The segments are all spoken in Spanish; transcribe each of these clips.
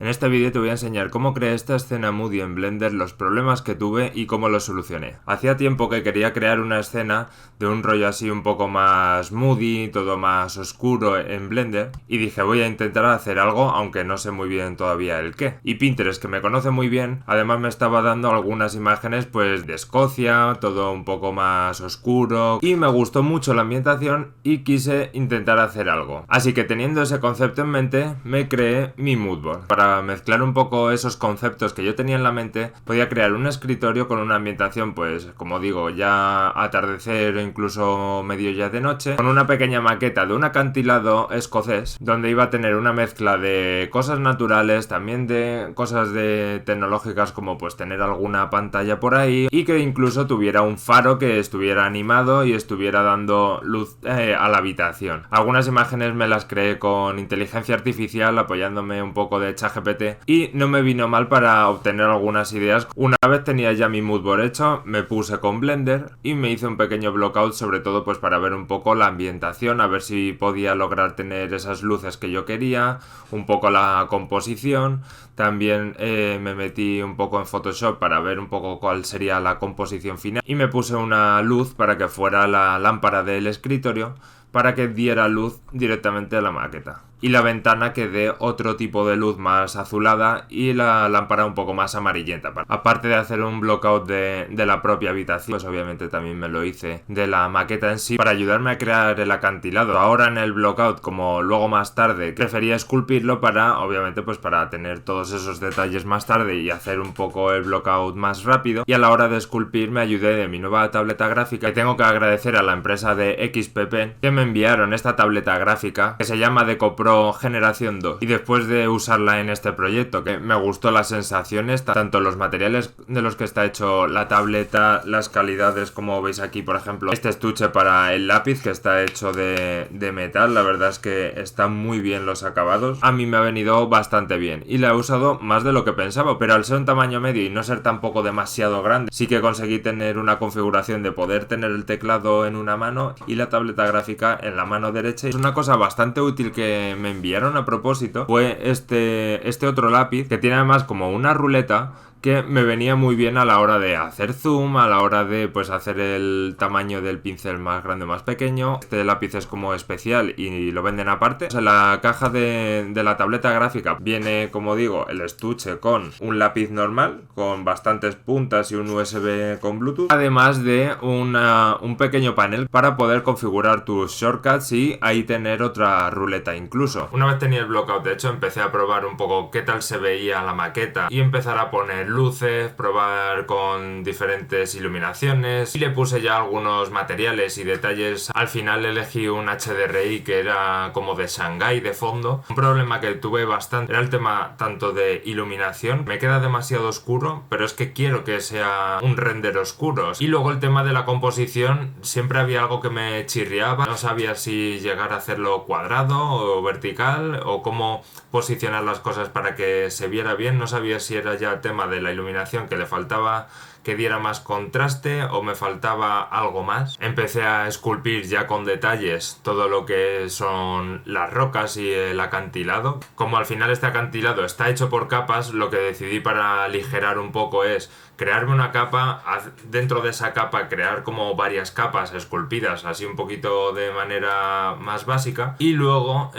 este vídeo te voy a enseñar cómo creé esta escena Moody en Blender, los problemas que tuve y cómo los solucioné. Hacía tiempo que quería crear una escena de un rollo así un poco más moody, todo más oscuro en Blender, y dije voy a intentar hacer algo aunque no sé muy bien todavía el qué. Y Pinterest, que me conoce muy bien, además me estaba dando algunas imágenes pues de Escocia, todo un poco más oscuro, y me gustó mucho la ambientación y quise intentar hacer algo. Así que teniendo ese concepto en mente, me creé mi moodboard. Para mezclar un poco esos conceptos que yo tenía en la mente, podía crear un escritorio con una ambientación pues, como digo, ya atardecer o incluso medio ya de noche, con una pequeña maqueta de un acantilado escocés, donde iba a tener una mezcla de cosas naturales, también de cosas de tecnológicas como pues tener alguna pantalla por ahí, y que incluso tuviera un faro que estuviera animado y estuviera dando luz a la habitación. Algunas imágenes me las creé con inteligencia artificial apoyándome un poco de ChatGPT y no me vino mal para obtener algunas ideas. Una vez tenía ya mi moodboard hecho, me puse con Blender y me hice un pequeño blockout, sobre todo pues para ver un poco la ambientación, a ver si podía lograr tener esas luces que yo quería, un poco la composición. También me metí un poco en Photoshop para ver un poco cuál sería la composición final y me puse una luz para que fuera la lámpara del escritorio para que diera luz directamente a la maqueta. Y la ventana que dé otro tipo de luz más azulada y la lámpara un poco más amarillenta. Aparte de hacer un blockout de la propia habitación, pues obviamente también me lo hice de la maqueta en sí para ayudarme a crear el acantilado. Ahora en el blockout, como luego más tarde, prefería esculpirlo para, obviamente, pues para tener todos esos detalles más tarde y hacer un poco el blockout más rápido. Y a la hora de esculpir me ayudé de mi nueva tableta gráfica, que tengo que agradecer a la empresa de XP que me enviaron esta tableta gráfica que se llama DecoPro Generación 2, y después de usarla en este proyecto, que me gustó las sensaciones, tanto los materiales de los que está hecho la tableta, las calidades, como veis aquí por ejemplo este estuche para el lápiz que está hecho de metal, la verdad es que están muy bien los acabados, a mí me ha venido bastante bien y la he usado más de lo que pensaba, pero al ser un tamaño medio y no ser tampoco demasiado grande, sí que conseguí tener una configuración de poder tener el teclado en una mano y la tableta gráfica en la mano derecha. Y es una cosa bastante útil que me enviaron a propósito, fue este otro lápiz que tiene además como una ruleta que me venía muy bien a la hora de hacer zoom, a la hora de pues hacer el tamaño del pincel más grande o más pequeño. Este lápiz es como especial y lo venden aparte. En la caja de la tableta gráfica viene, como digo, el estuche con un lápiz normal, con bastantes puntas y un USB con Bluetooth, además de un pequeño panel para poder configurar tus shortcuts y ahí tener otra ruleta incluso. Una vez tenía el blockout, de hecho, empecé a probar un poco qué tal se veía la maqueta y empezar a poner luces, probar con diferentes iluminaciones, y le puse ya algunos materiales y detalles. Al final elegí un HDRI que era como de Shanghai de fondo. Un problema que tuve bastante era el tema tanto de iluminación, me queda demasiado oscuro, pero es que quiero que sea un render oscuro, y luego el tema de la composición, siempre había algo que me chirriaba, no sabía si llegar a hacerlo cuadrado o vertical o cómo posicionar las cosas para que se viera bien, no sabía si era ya el tema de la iluminación que le faltaba que diera más contraste o me faltaba algo más. Empecé a esculpir ya con detalles todo lo que son las rocas y el acantilado. Como al final este acantilado está hecho por capas, lo que decidí para aligerar un poco es crearme una capa, dentro de esa capa crear como varias capas esculpidas así un poquito de manera más básica, y luego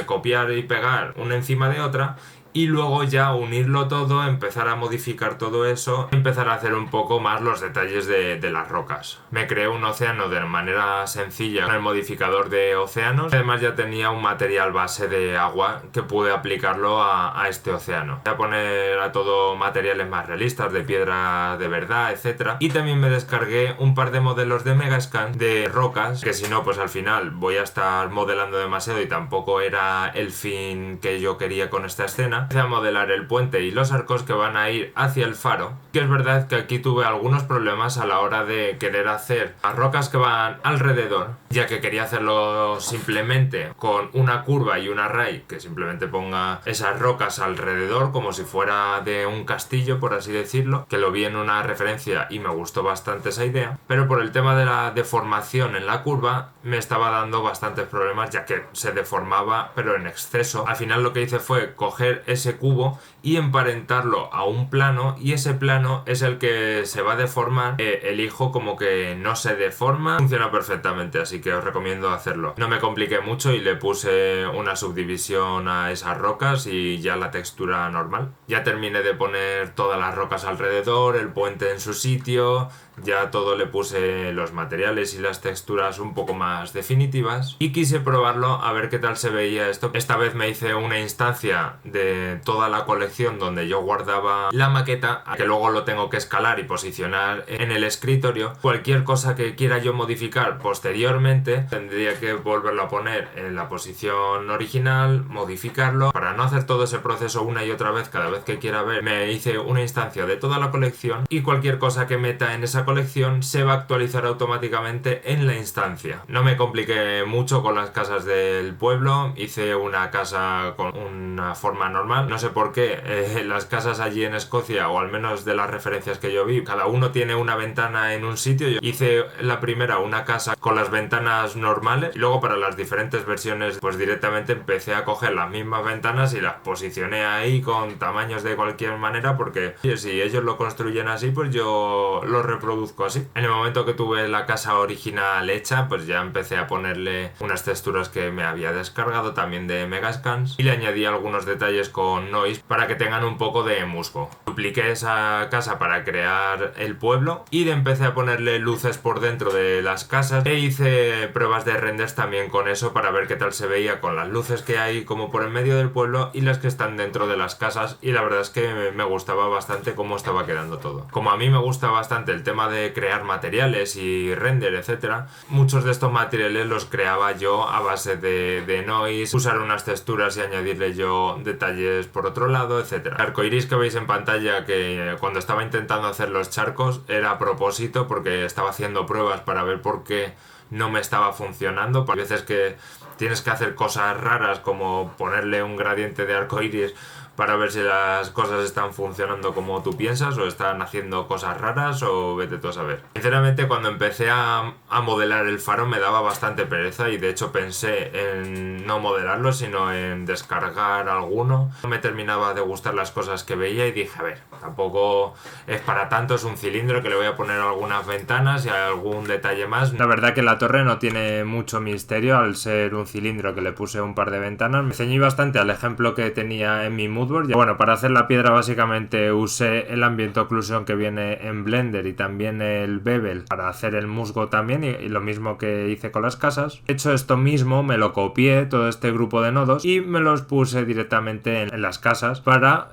copiar y pegar una encima de otra, y luego ya unirlo todo, empezar a modificar todo eso, empezar a hacer un poco más los detalles de las rocas. Me creé un océano de manera sencilla con el modificador de océanos, además ya tenía un material base de agua que pude aplicarlo a este océano. Voy a poner a todo materiales más realistas, de piedra de verdad, etc. Y también me descargué un par de modelos de Megascan de rocas, que si no pues al final voy a estar modelando demasiado y tampoco era el fin que yo quería con esta escena. Empecé a modelar el puente y los arcos que van a ir hacia el faro, que es verdad que aquí tuve algunos problemas a la hora de querer hacer las rocas que van alrededor, ya que quería hacerlo simplemente con una curva y un array que simplemente ponga esas rocas alrededor como si fuera de un castillo, por así decirlo, que lo vi en una referencia y me gustó bastante esa idea, pero por el tema de la deformación en la curva me estaba dando bastantes problemas, ya que se deformaba pero en exceso. Al final lo que hice fue coger ese cubo y emparentarlo a un plano, y ese plano es el que se va a deformar. Elijo como que no se deforma, funciona perfectamente, así que os recomiendo hacerlo. No me compliqué mucho y le puse una subdivisión a esas rocas y ya la textura normal. Ya terminé de poner todas las rocas alrededor, el puente en su sitio, ya todo le puse los materiales y las texturas un poco más definitivas y quise probarlo a ver qué tal se veía esto. Esta vez me hice una instancia de toda la colección donde yo guardaba la maqueta, que luego lo tengo que escalar y posicionar en el escritorio. Cualquier cosa que quiera yo modificar posteriormente tendría que volverlo a poner en la posición original, modificarlo. Para no hacer todo ese proceso una y otra vez cada vez que quiera ver, me hice una instancia de toda la colección y cualquier cosa que meta en esa colección se va a actualizar automáticamente en la instancia. No me compliqué mucho con las casas del pueblo, hice una casa con una forma normal. No sé por qué las casas allí en Escocia, o al menos de las referencias que yo vi, cada uno tiene una ventana en un sitio. Yo hice la primera una casa con las ventanas normales y luego para las diferentes versiones pues directamente empecé a coger las mismas ventanas y las posicioné ahí con tamaños de cualquier manera, porque si ellos lo construyen así pues yo lo reproduzco así. En el momento que tuve la casa original hecha pues ya empecé a ponerle unas texturas que me había descargado también de Megascans y le añadí algunos detalles con Noise para que tengan un poco de musgo. Dupliqué esa casa para crear el pueblo y le empecé a ponerle luces por dentro de las casas e hice pruebas de renders también con eso para ver qué tal se veía con las luces que hay como por en medio del pueblo y las que están dentro de las casas, y la verdad es que me gustaba bastante cómo estaba quedando todo. Como a mí me gusta bastante el tema de crear materiales y render, etcétera, muchos de estos materiales los creaba yo a base de Noise, usar unas texturas y añadirle yo detalles por otro lado, etcétera. El arcoiris que veis en pantalla, que cuando estaba intentando hacer los charcos era a propósito porque estaba haciendo pruebas para ver por qué no me estaba funcionando. Hay veces que tienes que hacer cosas raras como ponerle un gradiente de arcoiris para ver si las cosas están funcionando como tú piensas o están haciendo cosas raras, o vete tú a saber. Sinceramente, cuando empecé a modelar el faro me daba bastante pereza y de hecho pensé en no modelarlo sino en descargar alguno. No me terminaba de gustar las cosas que veía y dije, a ver, tampoco es para tanto, es un cilindro que le voy a poner algunas ventanas y algún detalle más. La verdad que la torre no tiene mucho misterio al ser un cilindro que le puse un par de ventanas. Me ceñí bastante al ejemplo que tenía en mi mood. Bueno, para hacer la piedra básicamente usé el Ambient Occlusion que viene en Blender y también el Bevel para hacer el musgo también, y lo mismo que hice con las casas. De hecho, esto mismo me lo copié, todo este grupo de nodos, y me los puse directamente en las casas para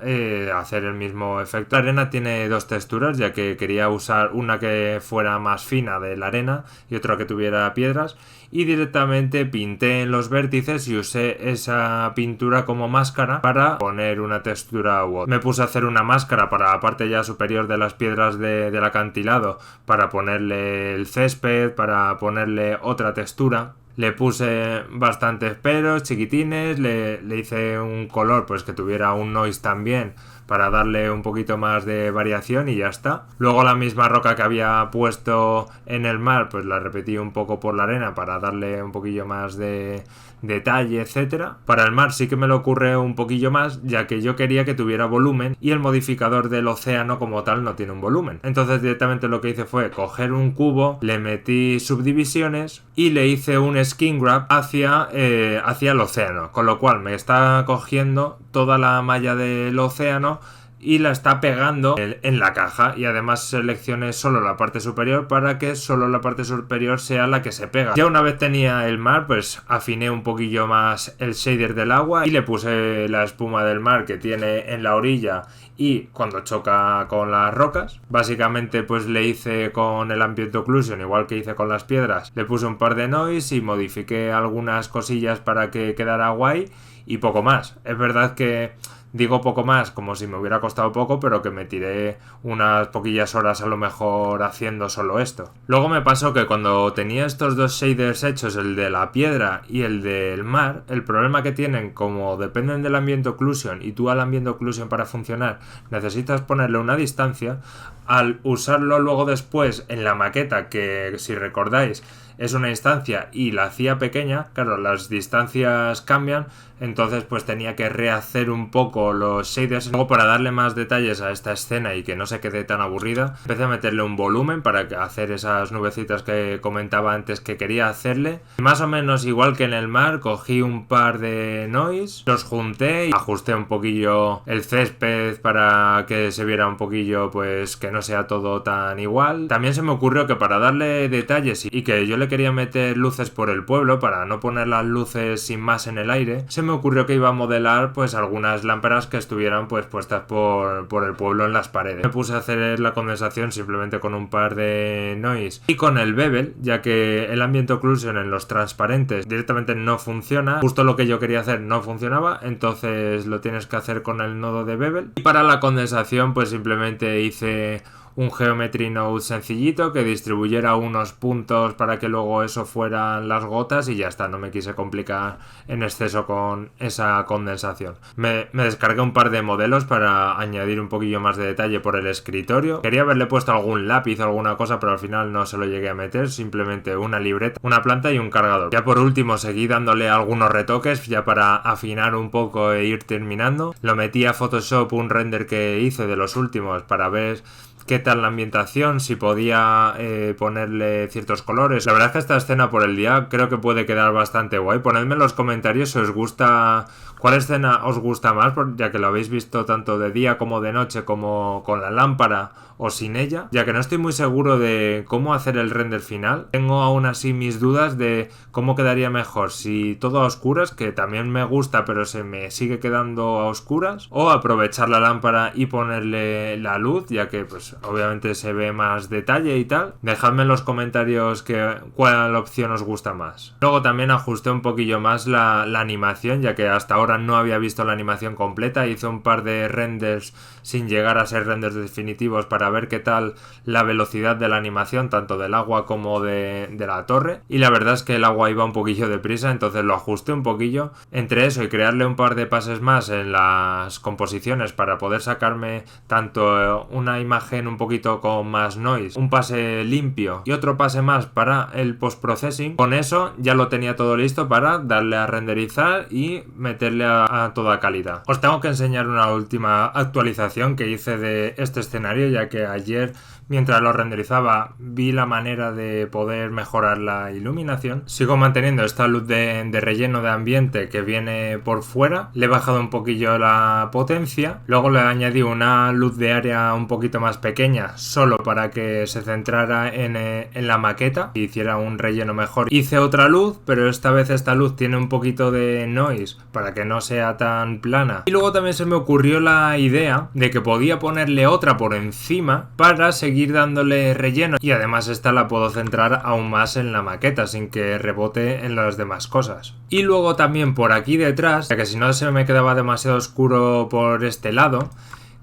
hacer el mismo efecto. La arena tiene dos texturas, ya que quería usar una que fuera más fina de la arena y otra que tuviera piedras, y directamente pinté en los vértices y usé esa pintura como máscara para poner una textura u otra. Me puse a hacer una máscara para la parte ya superior de las piedras del acantilado para ponerle el césped, para ponerle otra textura. Le puse bastantes pelos chiquitines, le hice un color pues que tuviera un noise también para darle un poquito más de variación y ya está. Luego la misma roca que había puesto en el mar pues la repetí un poco por la arena para darle un poquillo más de detalle, etcétera. Para el mar sí que me lo ocurre un poquillo más, ya que yo quería que tuviera volumen y el modificador del océano como tal no tiene un volumen. Entonces directamente lo que hice fue coger un cubo, le metí subdivisiones y le hice un skin grab hacia el océano, con lo cual me está cogiendo toda la malla del océano y la está pegando en la caja, y además seleccioné solo la parte superior para que solo la parte superior sea la que se pega. Ya una vez tenía el mar pues afiné un poquillo más el shader del agua y le puse la espuma del mar que tiene en la orilla y cuando choca con las rocas. Básicamente pues le hice con el Ambient Occlusion igual que hice con las piedras, le puse un par de noise y modifiqué algunas cosillas para que quedara guay y poco más. Es verdad que digo poco más como si me hubiera costado poco, pero que me tiré unas poquillas horas a lo mejor haciendo solo esto. Luego me pasó que cuando tenía estos dos shaders hechos, el de la piedra y el del mar, el problema que tienen, como dependen del Ambient Occlusion y tú al Ambient Occlusion para funcionar necesitas ponerle una distancia, al usarlo luego después en la maqueta, que si recordáis es una instancia y la hacía pequeña, claro, las distancias cambian, entonces pues tenía que rehacer un poco los shaders. Luego, para darle más detalles a esta escena y que no se quede tan aburrida, empecé a meterle un volumen para hacer esas nubecitas que comentaba antes que quería hacerle. Más o menos igual que en el mar, cogí un par de noise, los junté y ajusté un poquillo el césped para que se viera un poquillo, pues que no sea todo tan igual. También se me ocurrió que para darle detalles y que yo le quería meter luces por el pueblo, para no poner las luces sin más en el aire, se me ocurrió que iba a modelar pues algunas lámparas que estuvieran pues puestas por el pueblo en las paredes. Me puse a hacer la condensación simplemente con un par de noise y con el bevel, ya que el ambient occlusion en los transparentes directamente no funciona. Justo lo que yo quería hacer no funcionaba, entonces lo tienes que hacer con el nodo de bevel. Y para la condensación pues simplemente hice un Geometry Node sencillito que distribuyera unos puntos para que luego eso fueran las gotas y ya está, no me quise complicar en exceso con esa condensación. Me descargué un par de modelos para añadir un poquillo más de detalle por el escritorio. Quería haberle puesto algún lápiz o alguna cosa, pero al final no se lo llegué a meter, simplemente una libreta, una planta y un cargador. Ya por último seguí dándole algunos retoques ya para afinar un poco e ir terminando. Lo metí a Photoshop, un render que hice de los últimos, para ver qué tal la ambientación, si podía ponerle ciertos colores. La verdad es que esta escena por el día creo que puede quedar bastante guay. Ponedme en los comentarios si os gusta, cuál escena os gusta más, ya que lo habéis visto tanto de día como de noche, como con la lámpara o sin ella, ya que no estoy muy seguro de cómo hacer el render final. Tengo aún así mis dudas de cómo quedaría mejor, si todo a oscuras, que también me gusta pero se me sigue quedando a oscuras, o aprovechar la lámpara y ponerle la luz, ya que pues obviamente se ve más detalle y tal. Dejadme en los comentarios cuál opción os gusta más. Luego también ajusté un poquillo más la animación, ya que hasta ahora no había visto la animación completa. Hice un par de renders sin llegar a ser renders definitivos para ver qué tal la velocidad de la animación, tanto del agua como de la torre, y la verdad es que el agua iba un poquillo deprisa, entonces lo ajusté un poquillo. Entre eso y crearle un par de pases más en las composiciones para poder sacarme tanto una imagen un poquito con más noise, un pase limpio y otro pase más para el post-processing, con eso ya lo tenía todo listo para darle a renderizar y meterle a toda calidad. Os tengo que enseñar una última actualización que hice de este escenario, ya que ayer, mientras lo renderizaba, vi la manera de poder mejorar la iluminación. Sigo manteniendo esta luz de relleno de ambiente que viene por fuera. Le he bajado un poquillo la potencia. Luego le añadí una luz de área un poquito más pequeña, solo para que se centrara en la maqueta y hiciera un relleno mejor. Hice otra luz, pero esta vez esta luz tiene un poquito de noise para que no sea tan plana. Y luego también se me ocurrió la idea de que podía ponerle otra por encima para seguir dándole relleno, y además esta la puedo centrar aún más en la maqueta sin que rebote en las demás cosas. Y luego también por aquí detrás, ya que si no se me quedaba demasiado oscuro por este lado,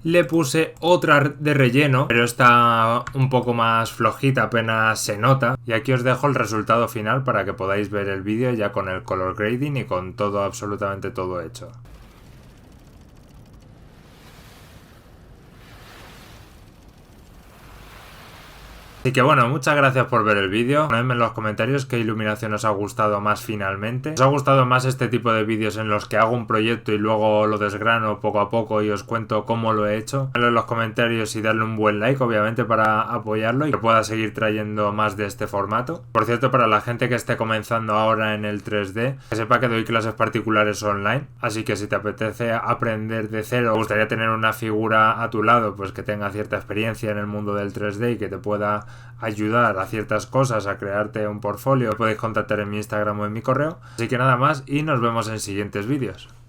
le puse otra de relleno, pero está un poco más flojita, apenas se nota. Y aquí os dejo el resultado final para que podáis ver el vídeo ya con el color grading y con todo, absolutamente todo hecho. Así que bueno, muchas gracias por ver el vídeo. Ponedme en los comentarios qué iluminación os ha gustado más finalmente. ¿Os ha gustado más este tipo de vídeos en los que hago un proyecto y luego lo desgrano poco a poco y os cuento cómo lo he hecho? Ponedlo en los comentarios y darle un buen like, obviamente, para apoyarlo y que pueda seguir trayendo más de este formato. Por cierto, para la gente que esté comenzando ahora en el 3D, que sepa que doy clases particulares online, así que si te apetece aprender de cero, o gustaría tener una figura a tu lado, pues que tenga cierta experiencia en el mundo del 3D y que te pueda ayudar a ciertas cosas, a crearte un portfolio, podéis contactar en mi Instagram o en mi correo. Así que nada más y nos vemos en siguientes vídeos.